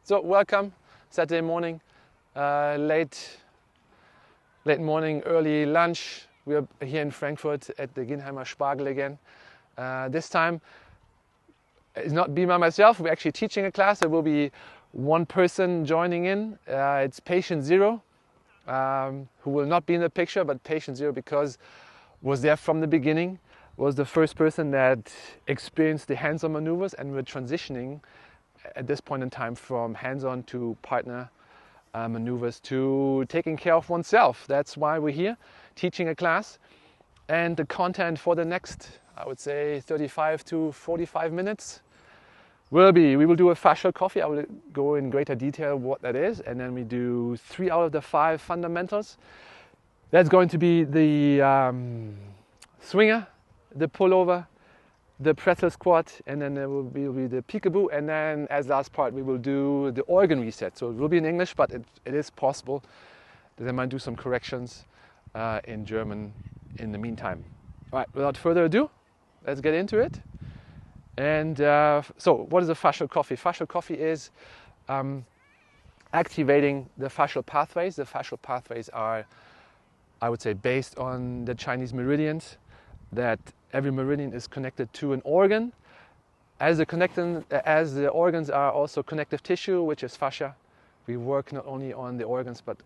So welcome, Saturday morning, late morning, early lunch. We are here in Frankfurt at the Ginheimer Spargel again. This time it's not me by myself, we're actually teaching a class. There will be one person joining in. It's patient 0, who will not be in the picture, but patient 0 because was there from the beginning, was the first person that experienced the hands-on maneuvers, and we're transitioning at this point in time from hands-on to partner maneuvers to taking care of oneself. That's why we're here teaching a class, and the content for the next, I would say, 35 to 45 minutes we will do a fascial coffee. I will go in greater detail what that is, and then we do 3 out of the 5 fundamentals. That's going to be the swinger, the pullover, the pretzel squat, and then there will be the peekaboo, and then as last part we will do the organ reset. So it will be in English, but it is possible that I might do some corrections in German in the meantime. All right, without further ado, let's get into it. And so what is a fascial coffee? Fascial coffee is activating the fascial pathways. The fascial pathways are, I would say, based on the Chinese meridians, that every meridian is connected to an organ. As the organs are also connective tissue, which is fascia, we work not only on the organs, but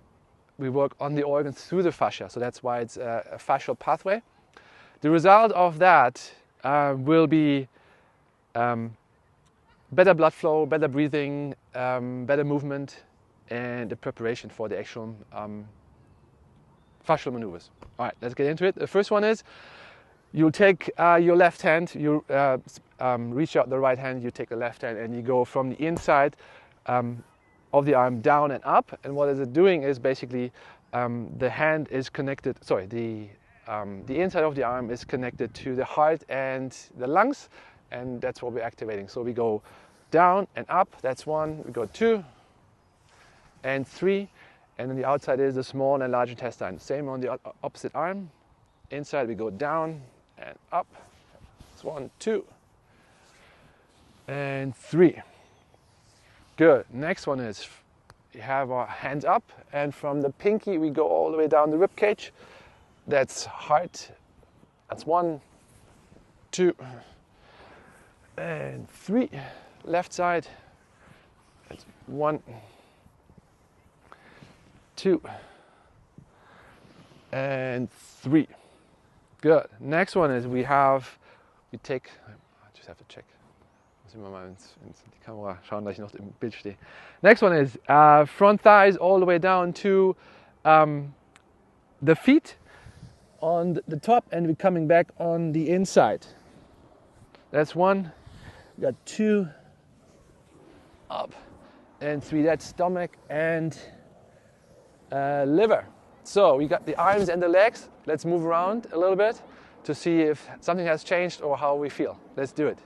we work on the organs through the fascia. So that's why it's a fascial pathway. The result of that will be better blood flow, better breathing, better movement, and the preparation for the actual fascial maneuvers. All right, let's get into it. The first one is, you'll take your left hand, you reach out the right hand, you take the left hand, and you go from the inside of the arm down and up. And what is it doing is basically the hand is connected, the inside of the arm is connected to the heart and the lungs, and that's what we're activating. So we go down and up, that's 1, we go 2 and 3, and then the outside is the small and large intestine. Same on the opposite arm. Inside we go down and up. It's 1, 2, and 3. Good. Next one is, we have our hands up, and from the pinky we go all the way down the rib cage. That's heart. That's 1, 2, and 3. Left side. That's 1, 2, and 3. Good. Next one is I just have to check. Muss ich mal in die Kamera schauen, dass ich noch im Bild stehe. Next one is front thighs all the way down to the feet on the top, and we're coming back on the inside. That's 1. We got 2, up, and 3. That's stomach and liver. So we got the arms and the legs. Let's move around a little bit to see if something has changed or how we feel. Let's do it.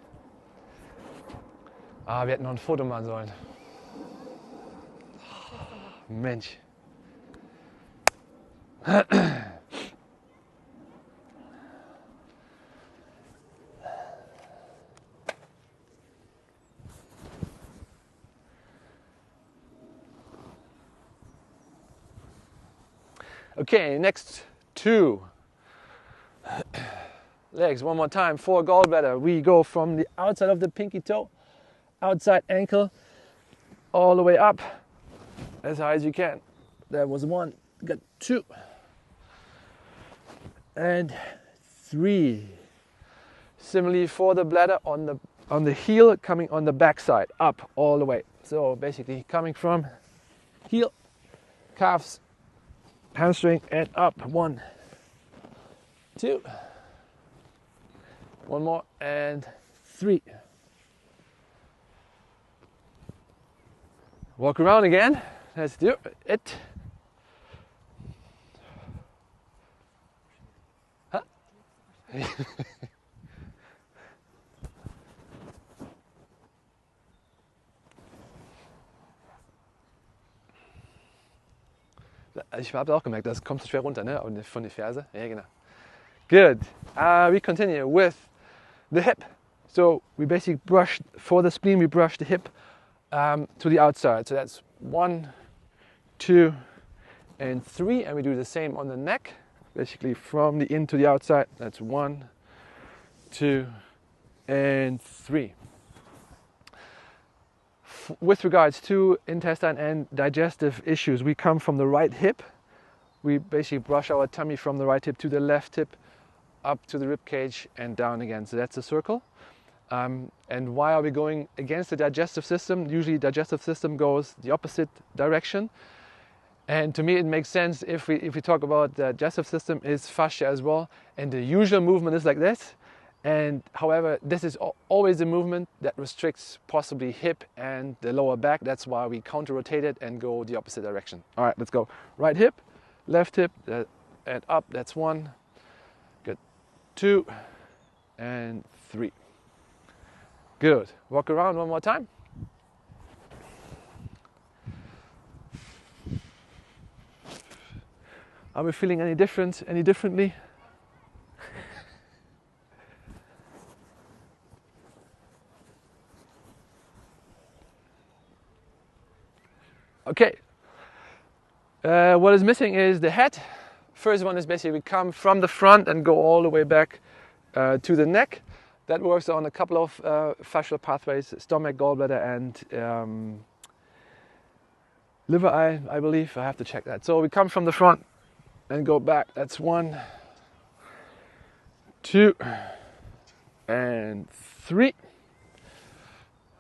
Wir hätten noch ein Foto machen sollen. Mensch. Okay, next 2 legs, one more time. 4 gallbladder. We go from the outside of the pinky toe, outside ankle, all the way up as high as you can. That was 1. Got 2 and 3. Similarly for the bladder, on the heel, coming on the back side, up all the way. So basically coming from heel, calves, hamstring, and up. 1, 2, 1 more, and 3. Walk around again. Let's do it. Huh? Ich habe auch gemerkt, das kommt so schwer runter, ne? Von der Ferse. Ja, genau. Good. We continue with the hip. So we basically brush, for the spleen, we brush the hip to the outside. So that's 1, 2, and 3. And we do the same on the neck. Basically from the in to the outside. That's 1, 2, and 3. With regards to intestine and digestive issues, we come from the right hip. We basically brush our tummy from the right hip to the left hip, up to the rib cage and down again. So that's a circle. And why are we going against the digestive system? Usually digestive system goes the opposite direction. And to me it makes sense if we talk about the digestive system is fascia as well. And the usual movement is like this. And however, this is always a movement that restricts possibly hip and the lower back. That's why we counter-rotate it and go the opposite direction. All right, let's go. Right hip, left hip, and up. That's 1. Good. 2 and 3. Good. Walk around one more time. Are we feeling any different, any differently? Okay. What is missing is the head. First one is basically we come from the front and go all the way back to the neck. That works on a couple of fascial pathways: stomach, gallbladder, and liver eye, I believe. I have to check that. So we come from the front and go back. That's 1, 2, and 3.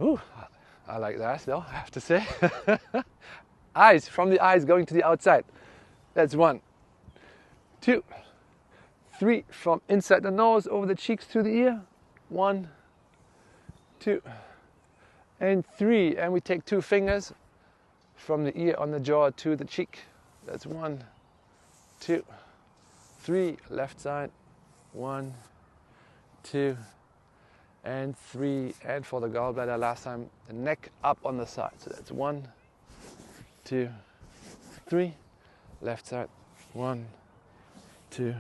Ooh, I like that though, I have to say. Eyes, from the eyes going to the outside. That's 1, 2, 3. From inside the nose over the cheeks to the ear. 1, 2, and 3. And we take 2 fingers from the ear on the jaw to the cheek. That's 1, 2, 3. Left side. 1, 2, and 3. And for the gallbladder, last time, the neck up on the side. So that's 1, 2, 3. Left side. 1, 2,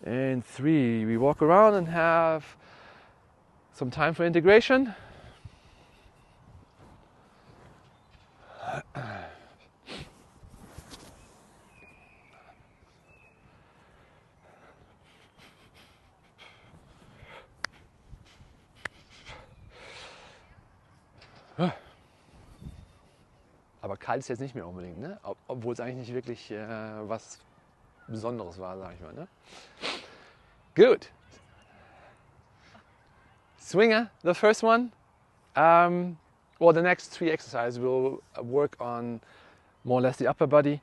and 3. We walk around and have some time for integration. Aber kalt ist jetzt nicht mehr unbedingt, ne? Obwohl es eigentlich nicht wirklich was Besonderes war, sag ich mal. Ne? Good. Swinger, the first one. Well, the next 3 exercises will work on more or less the upper body.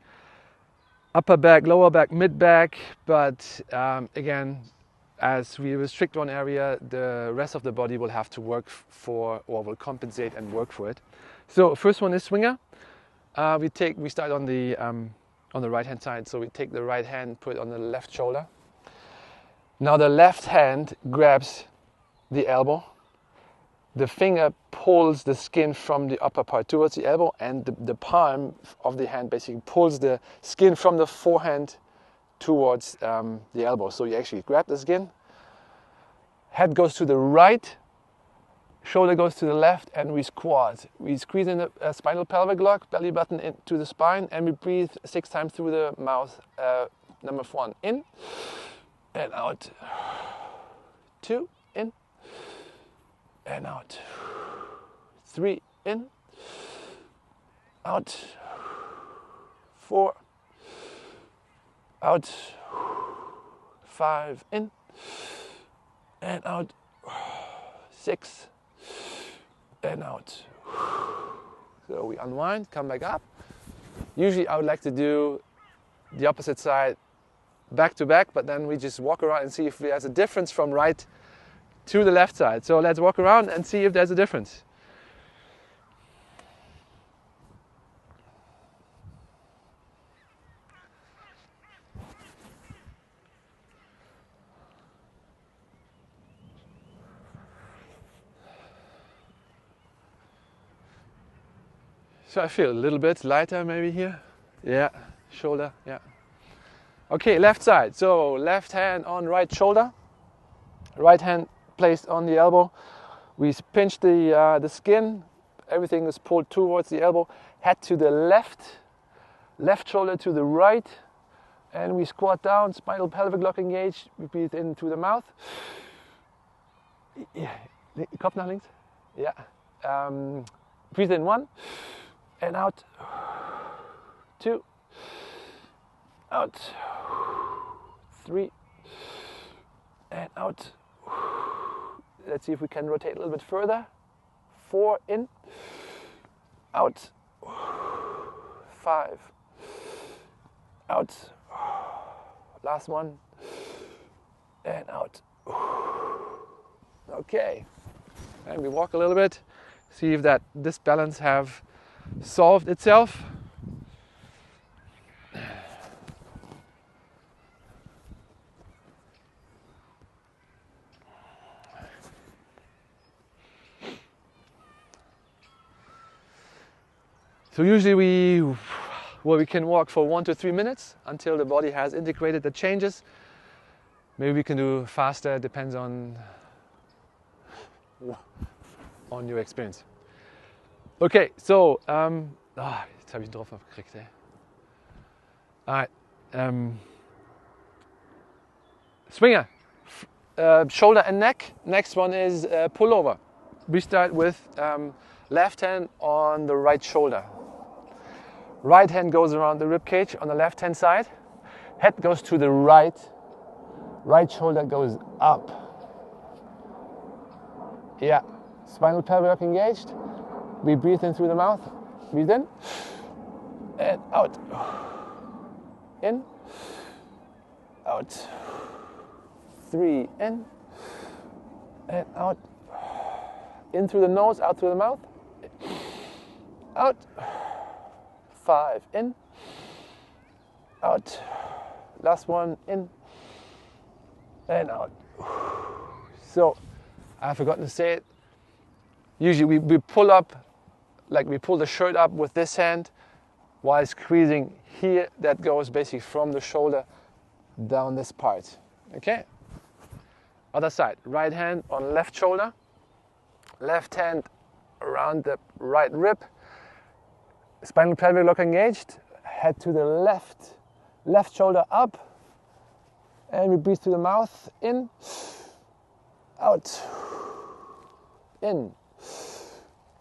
Upper back, lower back, mid back. But again, as we restrict one area, the rest of the body will have to work for, or will compensate and work for it. So first one is swinger. We start on the right hand side. So we take the right hand, put it on the left shoulder. Now the left hand grabs the elbow. The finger pulls the skin from the upper part towards the elbow, and the palm of the hand basically pulls the skin from the forehand towards the elbow. So you actually grab the skin, head goes to the right, shoulder goes to the left, and we squat. We squeeze in the spinal pelvic lock, belly button into the spine, and we breathe 6 times through the mouth. Number 1, in and out. 2, in and out. 3, in, out. 4, out. 5, in and out. 6 and out. So we unwind, come back up. Usually I would like to do the opposite side back to back, but then we just walk around and see if there's a difference from right to the left side. So let's walk around and see if there's a difference. So I feel a little bit lighter maybe here. Yeah, shoulder, yeah. Okay, left side. So left hand on right shoulder. Right hand placed on the elbow. We pinch the skin everything is pulled towards the elbow, head to the left, left shoulder to the right, and we squat down, spinal pelvic lock engaged, we breathe in through the mouth. Yeah. Kopf nach links. Yeah. Breathe in 1 and out. 2. Out. 3 and out. Let's see if we can rotate a little bit further. 4 in. Out. 5. Out. Last one. And out. Okay. And we walk a little bit. See if this balance have solved itself. So usually we can walk for 1 to 3 minutes until the body has integrated the changes. Maybe we can do faster, depends on your experience. Okay, so jetzt habe ich ihn drauf gekriegt. Alright, swinger, shoulder and neck. Next one is pullover. We start with left hand on the right shoulder. Right hand goes around the rib cage on the left hand side. Head goes to the right. Right shoulder goes up. Yeah. Spinal pelvic lock engaged. We breathe in through the mouth. Breathe in. And out. In. Out. 3 in. And out. In through the nose, out through the mouth. Out. 5 in. Out. Last one in. And out. So, I've forgotten to say it. Usually we pull up, like we pull the shirt up with this hand while squeezing here. That goes basically from the shoulder down this part. Okay? Other side. Right hand on left shoulder. Left hand around the right rib. Spinal pelvic lock engaged. Head to the left. Left shoulder up. And we breathe through the mouth. In. Out. In.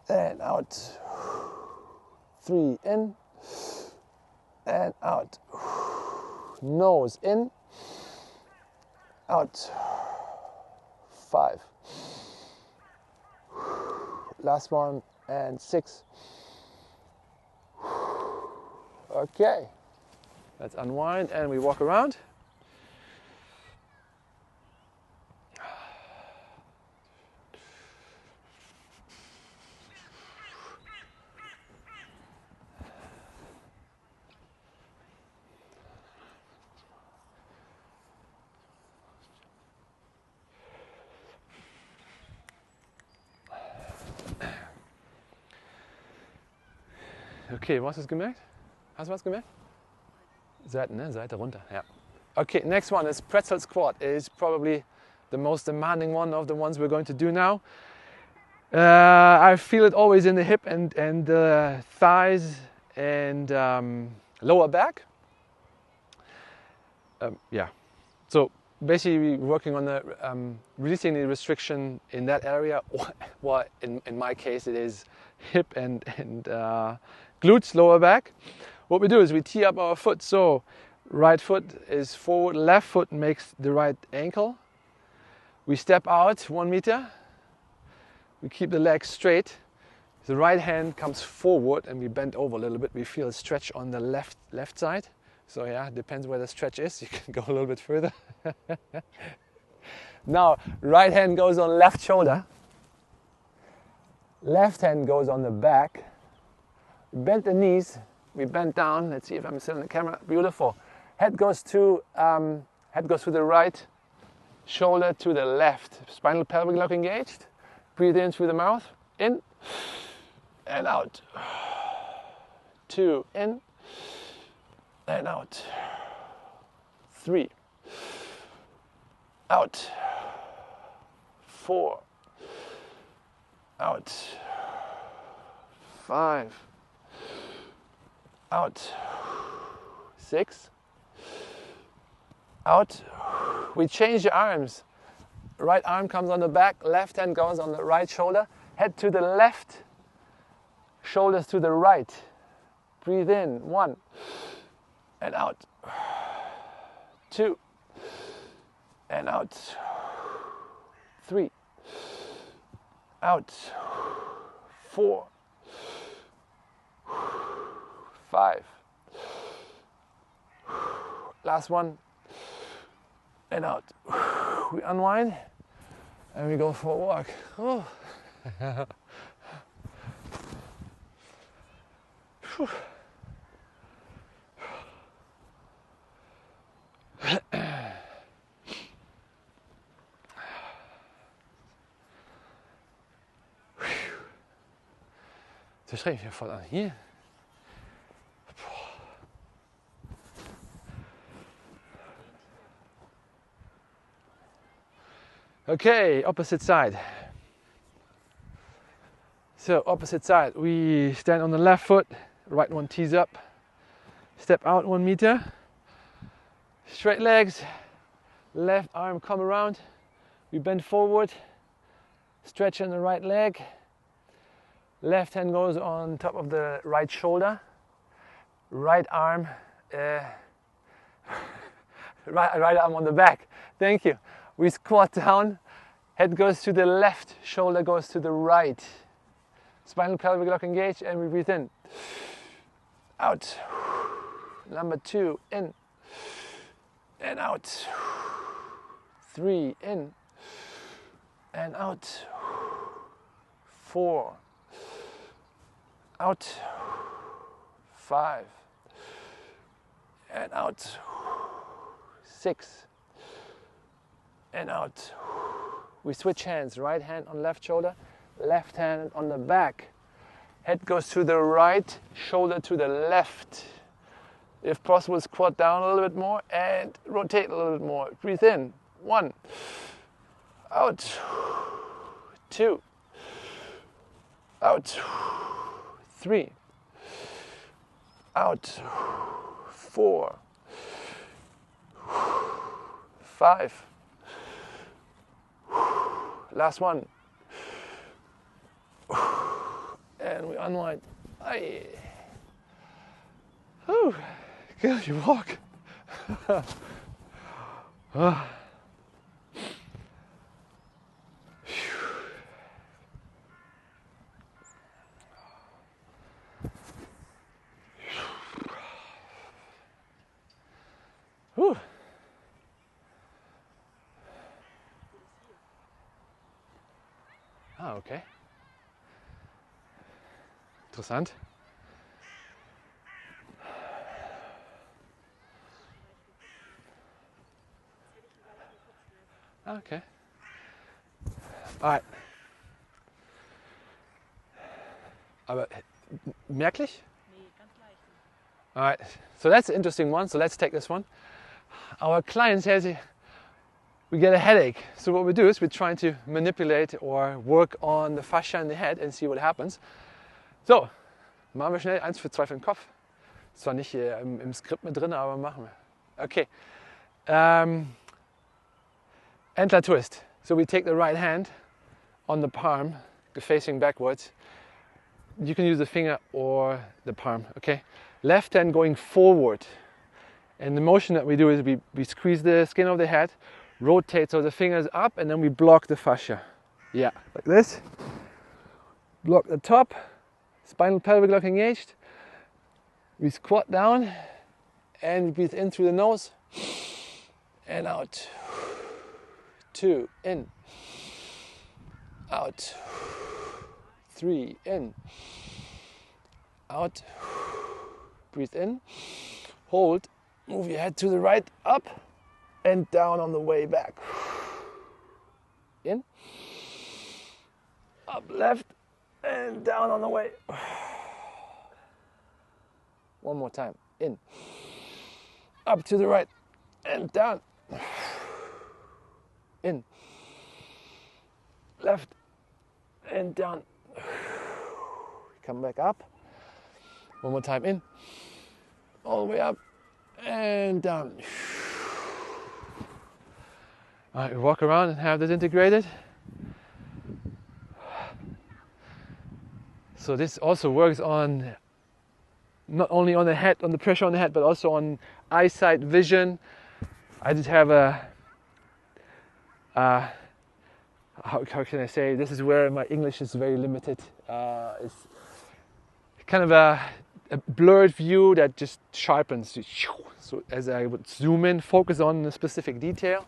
And out. 3 in. And out. Nose in. Out. 5. Last one. And 6. Okay. Let's unwind and we walk around. Okay, was hast du gemerkt? Hast du was gemerkt? Seiten, ne? Seite runter, ja. Okay, next one is pretzel squat. Is probably the most demanding one of the ones we're going to do now. I feel it always in the hip and the thighs and lower back. Yeah, so basically we're working on the releasing the restriction in that area, or in my case it is hip and glutes, lower back. What we do is we tee up our foot. So right foot is forward, left foot makes the right ankle. We step out 1 meter. We keep the legs straight. The right hand comes forward and we bend over a little bit. We feel a stretch on the left side. So yeah, depends where the stretch is. You can go a little bit further. Now, right hand goes on left shoulder. Left hand goes on the back. Bend the knees. We bend down. Let's see if I'm still in the camera. Beautiful. Head goes to the right. Shoulder to the left. Spinal pelvic lock engaged. Breathe in through the mouth. In and out. 2 in and out. 3 out. 4 out. 5, out, 6, out. We change the arms. Right arm comes on the back, left hand goes on the right shoulder, head to the left, shoulders to the right. Breathe in, 1, and out, 2, and out, 3, out, 4, 5, last one, and out. We unwind and we go for a walk. Oh. Das schreibe ich mir voll an. Hier. Okay, opposite side. So opposite side, we stand on the left foot, right one tees up, step out 1 meter, straight legs, left arm come around, we bend forward, stretch in the right leg, left hand goes on top of the right shoulder, right arm, right arm on the back, thank you. We squat down, head goes to the left, shoulder goes to the right. Spinal pelvic lock engaged, and we breathe in. Out. Number 2, in. And out. 3, in. And out. 4. Out. 5. And out. 6. And out. We switch hands, right hand on left shoulder, left hand on the back. Head goes to the right, shoulder to the left. If possible, squat down a little bit more and rotate a little bit more. Breathe in, 1, out, 2, out, 3, out, 4, 5, last one. And we unwind. Aye. Whew. Good, you walk. Whew. Ah, okay. Interessant. Okay. All right. Aber merklich? Nee, ganz leicht. All right. So that's an interesting one. So let's take this one. Our client says we get a headache. So what we do is we're trying to manipulate or work on the fascia in the head and see what happens. So, machen wir schnell 1 für 2 für den Kopf. Ist zwar nicht im Skript mit drin, aber machen wir. Okay. Antler twist. So we take the right hand on the palm, facing backwards. You can use the finger or the palm, okay? Left hand going forward. And the motion that we do is we squeeze the skin of the head, rotate so the fingers up, and then we block the fascia. Yeah, like this. Block the top, spinal pelvic lock engaged. We squat down and breathe in through the nose and out. 2, in, out, 3, in, out, breathe in, hold, move your head to the right, up and down on the way back. In, up left and down on the way. One more time, in, up to the right and down. In, left and down. come back up. One more time in, all the way up and down. All right, we walk around and have this integrated. So this also works on not only on the head, on the pressure on the head, but also on eyesight, vision. I just have a how can I say? This is where my English is very limited. It's kind of a blurred view that just sharpens. So as I would zoom in, focus on a specific detail.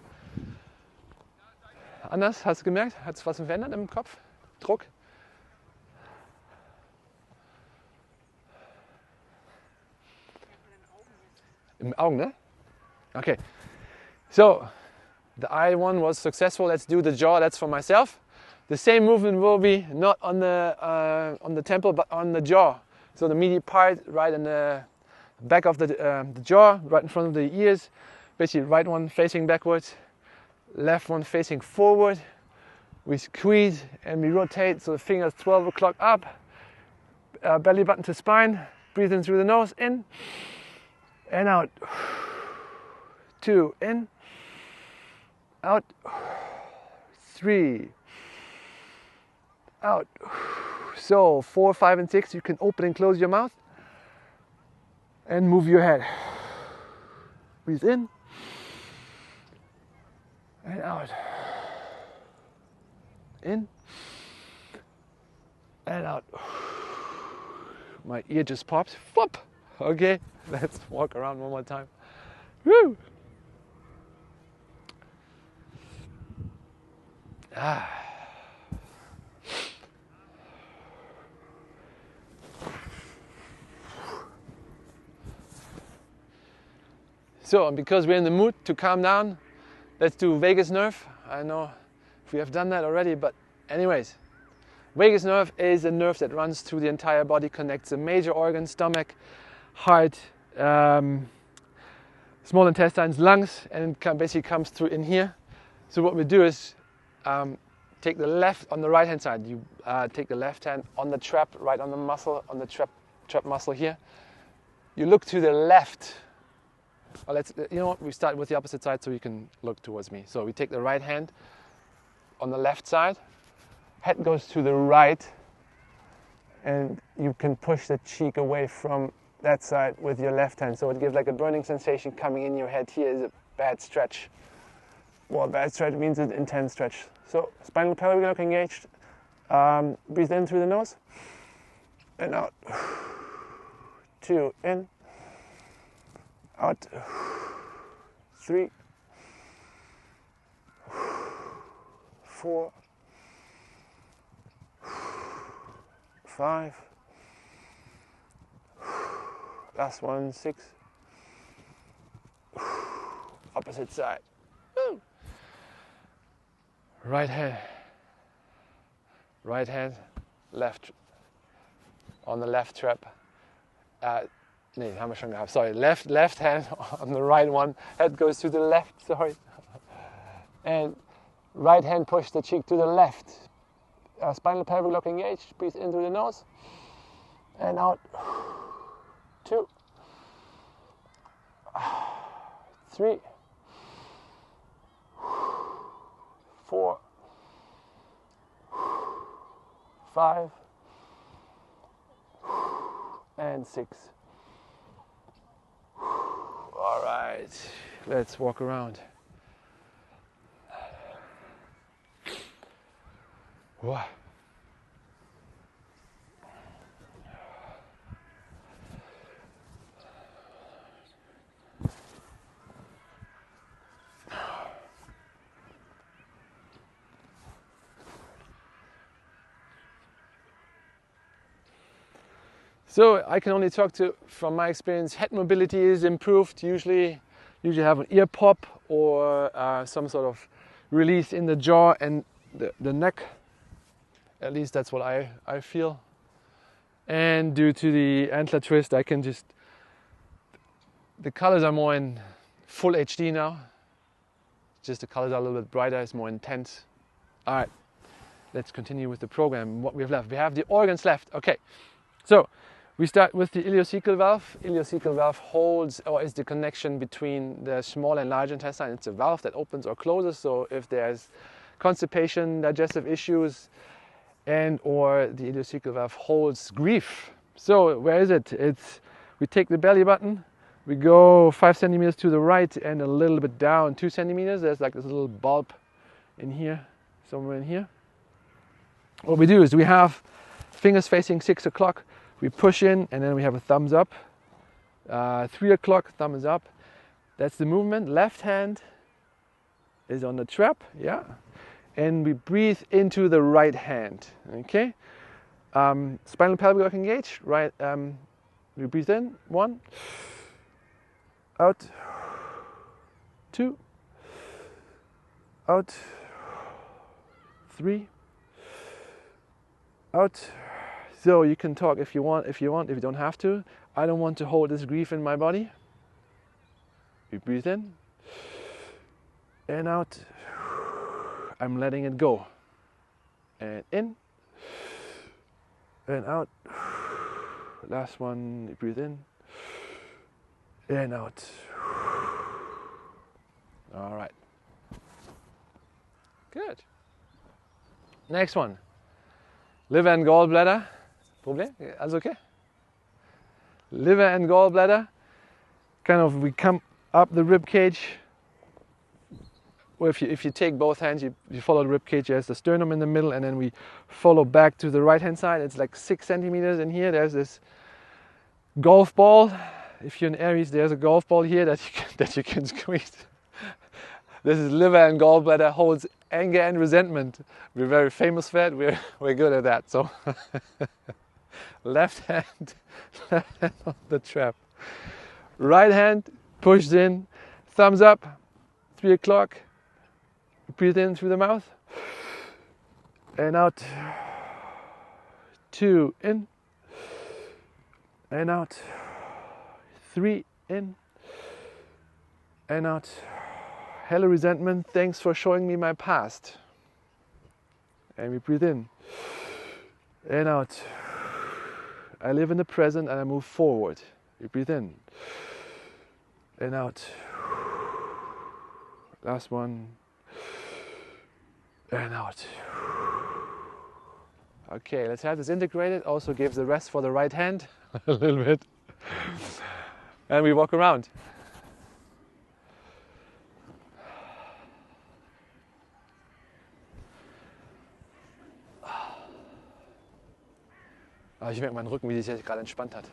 Anders, hast du gemerkt? Hat es was verändert im Kopf? Druck? Im Augen, ne? Okay. So, the eye one was successful. Let's do the jaw. That's for myself. The same movement will be not on the temple, but on the jaw. So the medial part, right in the back of the jaw, right in front of the ears. Basically, right one facing backwards, left one facing forward. We squeeze and we rotate. So the fingers 12 o'clock up. Belly button to spine. Breathe in through the nose. In and out. 2, in, out, 3, out. So 4, 5, and 6, you can open and close your mouth and move your head. Breathe in and out. In and out. My ear just popped. Whoop. Okay, let's walk around one more time. Woo! So, and because we're in the mood to calm down, let's do vagus nerve. I know if we have done that already, but anyways, vagus nerve is a nerve that runs through the entire body, connects the major organs, stomach, heart, small intestines, lungs, and it basically comes through in here. So what we do is take the left on the right hand side. You take the left hand on the trap, right on the muscle, on the trap muscle here. You look to the left. Well, you know what? We start with the opposite side so you can look towards me. So we take the right hand on the left side. Head goes to the right, and you can push the cheek away from that side with your left hand. So it gives like a burning sensation coming in your head. Here is a bad stretch. Well, bad stretch means an intense stretch. So spinal pelvic engaged. Breathe in through the nose and out. 2, in, out. 3, 4, 5. Last one, 6. Opposite side. Woo. Right hand, left, on the left trap. Nee, haben wir schon gehabt. Sorry, left hand on the right one. Head goes to the left, sorry. And right hand push the cheek to the left. Spinal pelvic lock engaged. Breathe in through the nose. And out. 2, 3, 4, 5, and 6. All right, let's walk around. Wow. So I can only talk from my experience, head mobility is improved. Usually have an ear pop or some sort of release in the jaw and the neck. At least that's what I feel. And due to the antler twist, I can the colors are more in full HD now. Just the colors are a little bit brighter, it's more intense. All right, let's continue with the program. What we have left, we have the organs left. Okay. So we start with the ileocecal valve. Ileocecal valve holds or is the connection between the small and large intestine. It's a valve that opens or closes. So if there's constipation, digestive issues, and or the ileocecal valve holds grief. So where is it? We take the belly button, we go 5 centimeters to the right and a little bit down 2 centimeters. There's like this little bulb in here, somewhere in here. What we do is we have fingers facing 6 o'clock. We push in and then we have a thumbs up. 3 o'clock, thumbs up. That's the movement. Left hand is on the trap, yeah. And we breathe into the right hand, okay? Spinal pelvic engage, right? We breathe in, 1, out, 2, out, 3, out. So you can talk if you want, if you don't have to. I don't want to hold this grief in my body. We breathe in and out. I'm letting it go. And in and out. Last one, you breathe in and out. All right. Good. Next one. Liver and gallbladder. Problem? Alles okay? Liver and gallbladder. Kind of, we come up the rib cage. Well, if you take both hands, you follow the rib cage, there's the sternum in the middle, and then we follow back to the right hand side. It's like 6 centimeters in here. There's this golf ball. If you're in Aries, there's a golf ball here that you can squeeze. This is liver and gallbladder, holds anger and resentment. We're very famous for it. We're good at that. So left hand on the trap. Right hand pushed in, thumbs up, 3 o'clock. Breathe in through the mouth and out. 2 in and out. 3 in and out. Hello resentment, thanks for showing me my past. And we breathe in and out. I live in the present and I move forward. We breathe in and out. Last one. And out. Okay, let's have this integrated. Also gives the rest for the right hand a little bit. And we walk around. Ich merke meinen Rücken, wie sich jetzt gerade entspannt hat.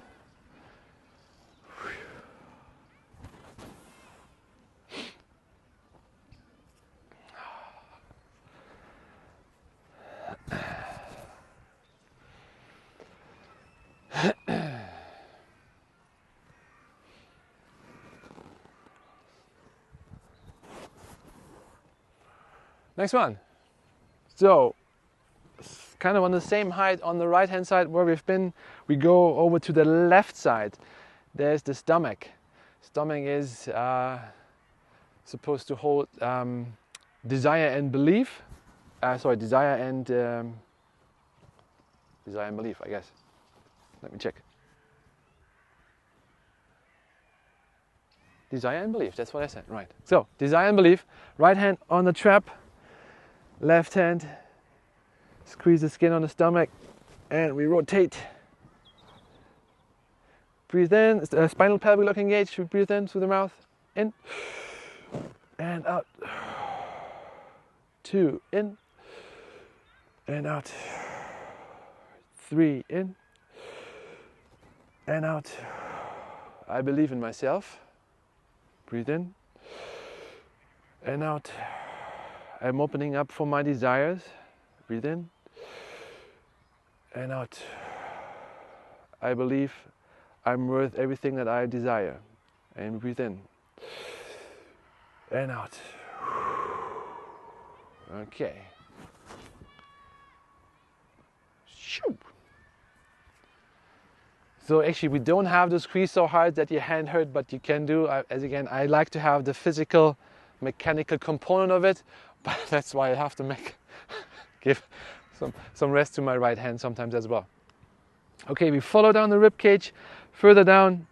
Next one. So, kind of on the same height on the right hand side where we've been, we go over to the left side. There's the stomach. Stomach is supposed to hold desire and belief. Desire and belief, I guess. Let me check. Desire and belief, that's what I said, right. So, desire and belief, right hand on the trap, left hand, squeeze the skin on the stomach, and we rotate. Breathe in, spinal pelvic lock engaged, we breathe in through the mouth, in, and out. 2, in, and out. 3, in, and out. I believe in myself. Breathe in, and out. I'm opening up for my desires. Breathe in and out. I believe I'm worth everything that I desire. And breathe in and out. Okay. Shoo. So actually we don't have to squeeze so hard that your hand hurt, but you can do, as again, I like to have the physical, mechanical component of it, but that's why I have to give some rest to my right hand sometimes as well. Okay, we follow down the rib cage. Further down,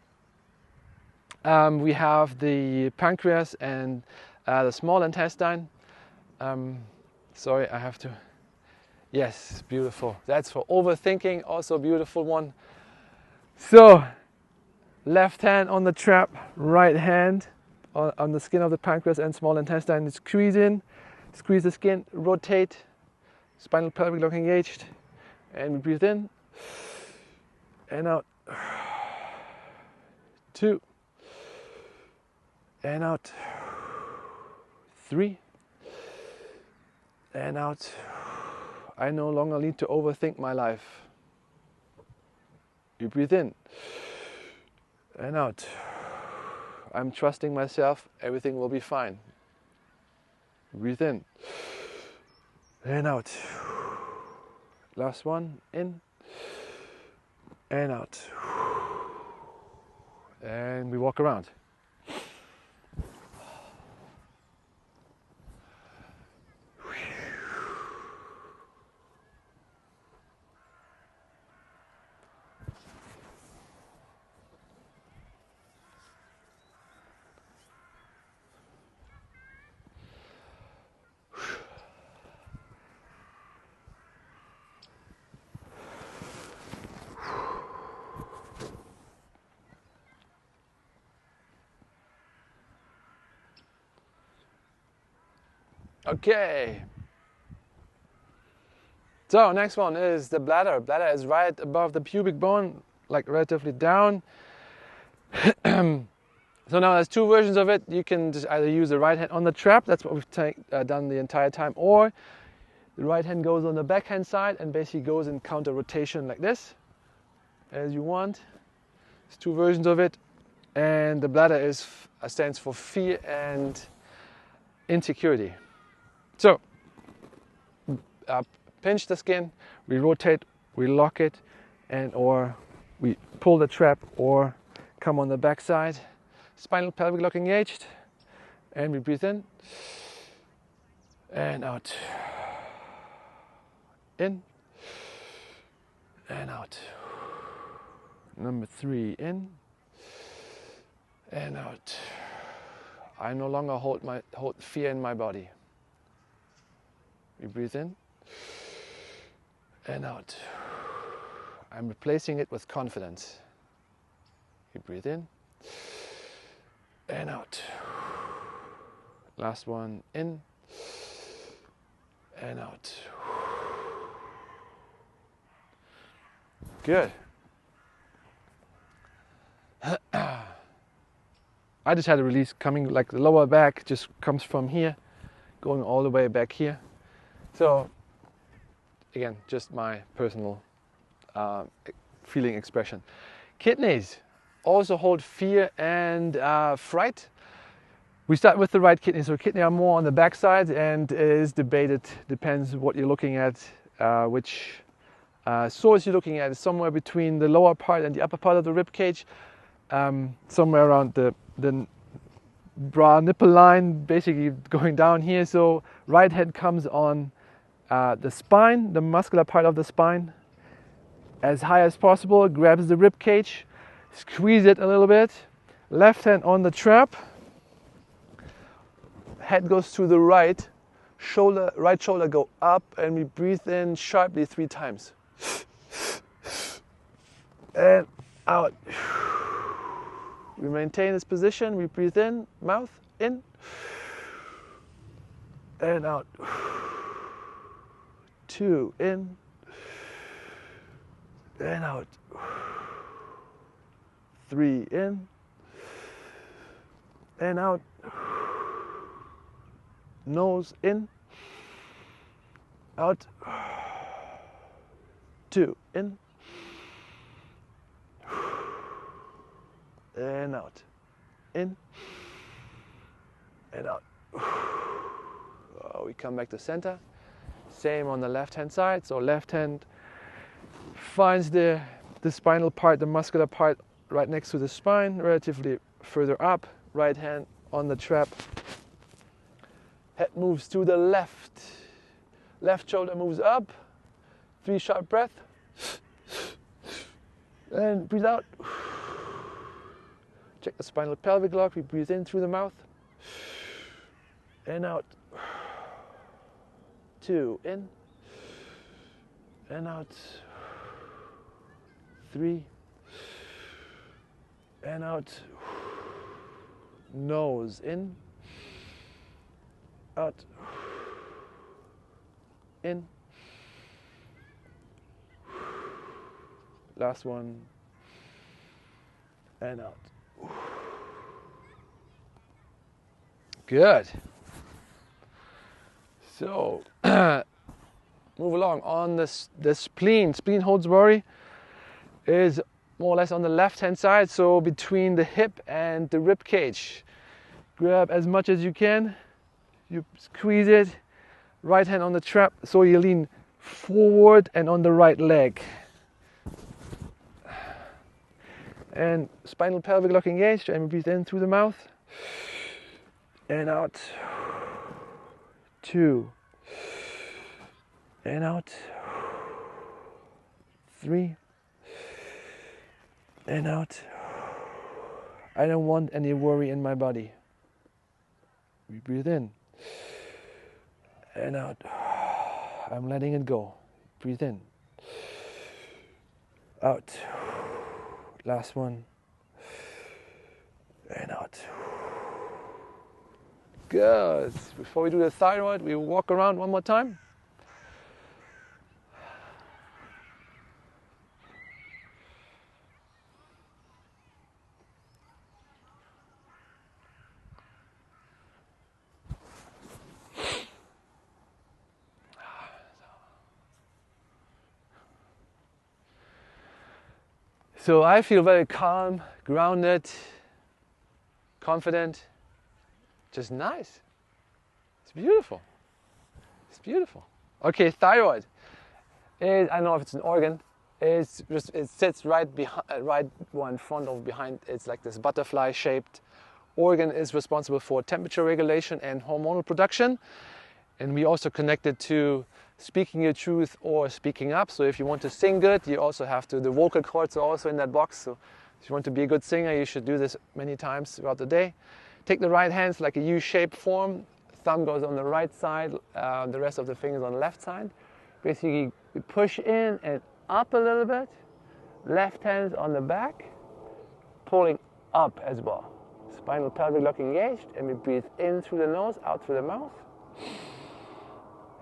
we have the pancreas and the small intestine. Sorry, I have to. Yes, beautiful. That's for overthinking, also a beautiful one. So, left hand on the trap, right hand on the skin of the pancreas and small intestine. Squeeze in, squeeze the skin, rotate, spinal pelvic lock engaged, and we breathe in and out. 2 and out. 3 and out. I no longer need to overthink my life. You breathe in and out. I'm trusting myself, everything will be fine. Breathe in and out. Last one, in and out. And we walk around. Okay. So next one is the bladder. Bladder is right above the pubic bone, like relatively down. So now there's two versions of it. You can just either use the right hand on the trap, that's what we've done the entire time, or the right hand goes on the backhand side and basically goes in counter rotation like this, as you want. There's two versions of it. And the bladder stands for fear and insecurity. So, pinch the skin, we rotate, we lock it, and or we pull the trap or come on the back side. Spinal pelvic lock engaged, and we breathe in and out. In and out. Number 3, in and out. I no longer hold fear in my body. We breathe in and out. I'm replacing it with confidence. You breathe in and out. Last one, in and out. Good. I just had a release coming, like the lower back just comes from here, going all the way back here. So, again, just my personal feeling expression. Kidneys also hold fear and fright. We start with the right kidney. So kidney are more on the back side and is debated, depends what you're looking at, which source you're looking at. Is somewhere between the lower part and the upper part of the rib cage, somewhere around the bra nipple line, basically going down here. So right hand comes on the spine, the muscular part of the spine, as high as possible, grabs the rib cage, squeeze it a little bit. Left hand on the trap, head goes to the right shoulder go up, and we breathe in sharply 3 times. And out. We maintain this position, we breathe in, mouth in, and out. 2, in, and out. 3, in, and out. Nose in, out. 2, in, and out. In, and out. We come back to center. Same on the left hand side. So left hand finds the spinal part, the muscular part right next to the spine, relatively further up. Right hand on the trap. Head moves to the left. Left shoulder moves up. 3 sharp breaths. And breathe out. Check the spinal pelvic lock. We breathe in through the mouth and out. 2, in and out. 3 and out. Nose in, out, in. Last one, and out. Good. So move along on this. The spleen. Spleen holds worry is more or less on the left hand side, so between the hip and the rib cage. Grab as much as you can. You squeeze it. Right hand on the trap, so you lean forward and on the right leg. And spinal pelvic lock engaged, and breathe in through the mouth and out. 2 and out. 3 and out. I don't want any worry in my body. We breathe in and out. I'm letting it go. Breathe in, out. Last one, and out. Good. Before we do the thyroid, we walk around one more time. So I feel very calm, grounded, confident, just nice. It's beautiful. It's beautiful. Okay, thyroid. I don't know if it's an organ. It sits right behind, in front of behind. It's like this butterfly-shaped organ. Is responsible for temperature regulation and hormonal production. And we also connected to speaking your truth or speaking up. So if you want to sing good, you also have to, the vocal cords are also in that box. So if you want to be a good singer, you should do this many times throughout the day. Take the right hands like a U-shaped form. Thumb goes on the right side, the rest of the fingers on the left side. Basically, we push in and up a little bit. Left hand on the back, pulling up as well. Spinal pelvic lock engaged, and we breathe in through the nose, out through the mouth.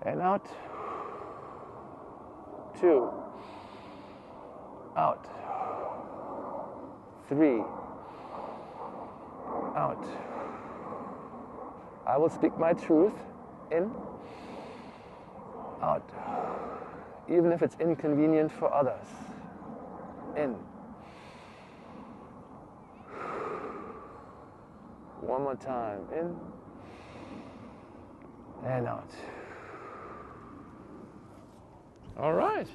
And out. 2. Out. 3. Out. I will speak my truth. In. Out. Even if it's inconvenient for others. In. One more time. In. And out. All right.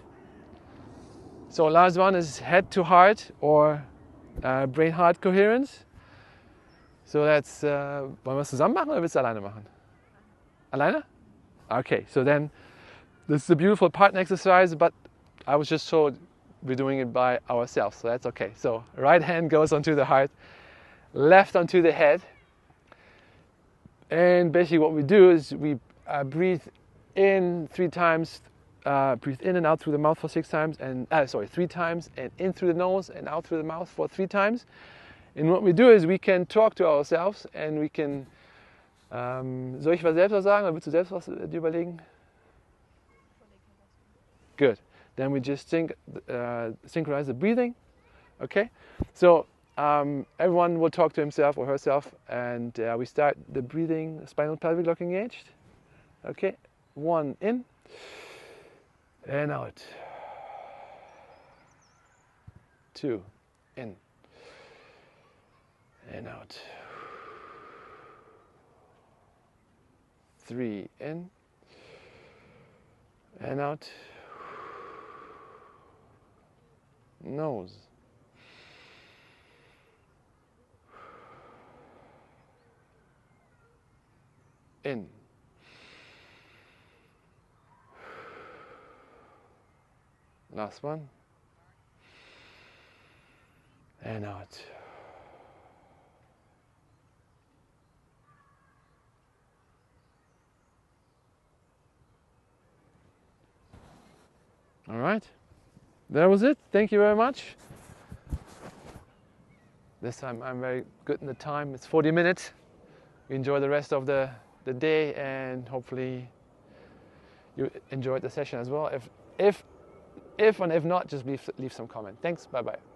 So last one is head to heart or brain-heart coherence. So that's, wollen wir es zusammen machen oder willst du alleine machen? Alleine? Okay, so then this is a beautiful partner exercise, but I was just told we're doing it by ourselves, so that's okay. So right hand goes onto the heart, left onto the head. And basically what we do is we breathe in 3 times, breathe in and out through the mouth for 6 times, and 3 times, and in through the nose and out through the mouth for 3 times. And what we do is we can talk to ourselves and we can, soll ich was selbst was sagen oder willst du selbst was dir überlegen? Good. Then we just synchronize the breathing. Okay? So everyone will talk to himself or herself, and we start the breathing, spinal pelvic lock engaged. Okay? 1 in and out. 2 in and out. 3 in and out. Nose. In. Last one. and out. All right, that was it. Thank you very much. This time I'm very good in the time. It's 40 minutes. Enjoy the rest of the day, and hopefully you enjoyed the session as well. If and if not, just leave some comment. Thanks. Bye bye.